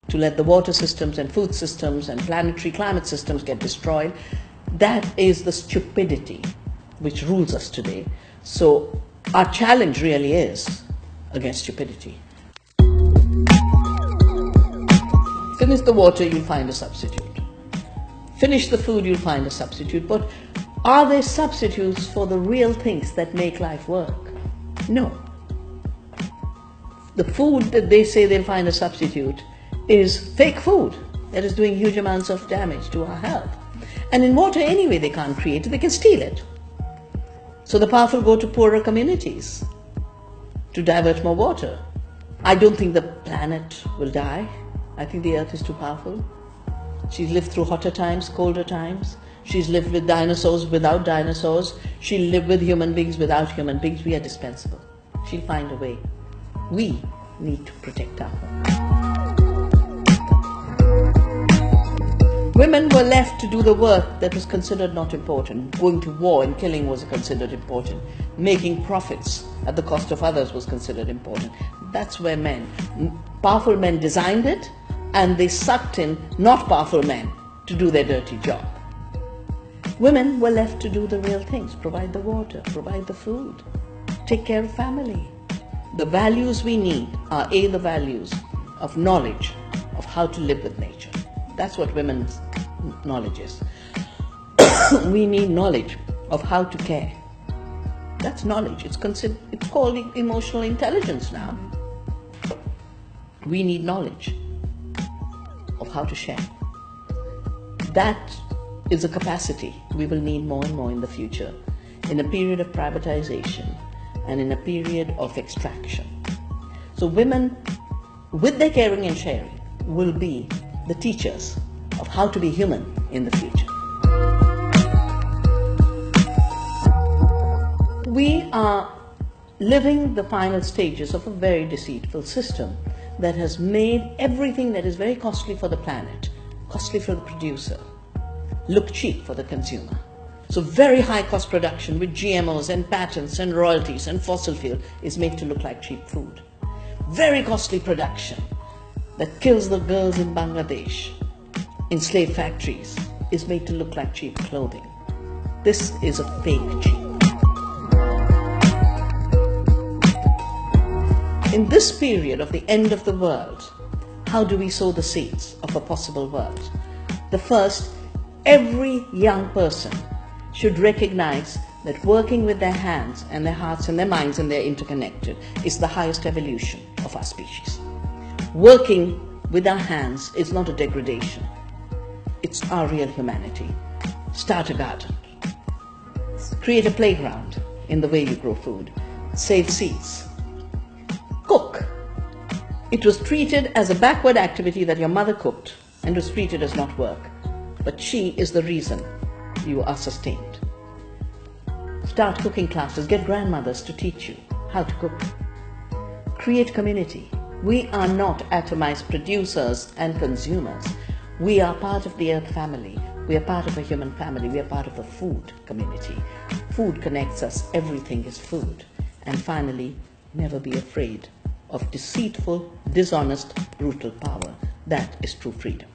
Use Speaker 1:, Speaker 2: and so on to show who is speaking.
Speaker 1: to let the water systems and food systems and planetary climate systems get destroyed. That is the stupidity which rules us today. So our challenge really is against stupidity. Finish the water, you'll find a substitute. Finish the food, you'll find a substitute. But are there substitutes for the real things that make life work? No. The food that they say they'll find a substitute is fake food that is doing huge amounts of damage to our health. And in water anyway they can't create it, they can steal it. So the powerful go to poorer communities to divert more water. I don't think the planet will die. I think the earth is too powerful. She's lived through hotter times, colder times. She's lived with dinosaurs, without dinosaurs. She'll live with human beings, without human beings. We are dispensable. She'll find a way. We need to protect our home. Women were left to do the work that was considered not important. Going to war and killing was considered important. Making profits at the cost of others was considered important. That's where powerful men designed it, and they sucked in not powerful men to do their dirty job. Women were left to do the real things, provide the water, provide the food, take care of family. The values we need are the values of knowledge of how to live with nature. That's what women's knowledge is. We need knowledge of how to care. That's knowledge. It's called emotional intelligence now. We need knowledge of how to share. That is a capacity we will need more and more in the future, in a period of privatization and in a period of extraction. So women, with their caring and sharing, will be the teachers of how to be human in the future. We are living the final stages of a very deceitful system that has made everything that is very costly for the planet, costly for the producer, look cheap for the consumer. So very high cost production with GMOs and patents and royalties and fossil fuel is made to look like cheap food. Very costly production that kills the girls in Bangladesh in slave factories is made to look like cheap clothing. This is a fake cheap. In this period of the end of the world, how do we sow the seeds of a possible world? The first, every young person should recognize that working with their hands and their hearts and their minds, and they're interconnected, is the highest evolution of our species. Working with our hands is not a degradation. It's our real humanity. Start a garden. Create a playground in the way you grow food. Save seeds. Cook. It was treated as a backward activity that your mother cooked, and was treated as not work. But she is the reason you are sustained. Start cooking classes. Get grandmothers to teach you how to cook. Create community. We are not atomized producers and consumers. We are part of the earth family. We are part of a human family. We are part of a food community. Food connects us. Everything is food. And finally, never be afraid of deceitful, dishonest, brutal power. That is true freedom.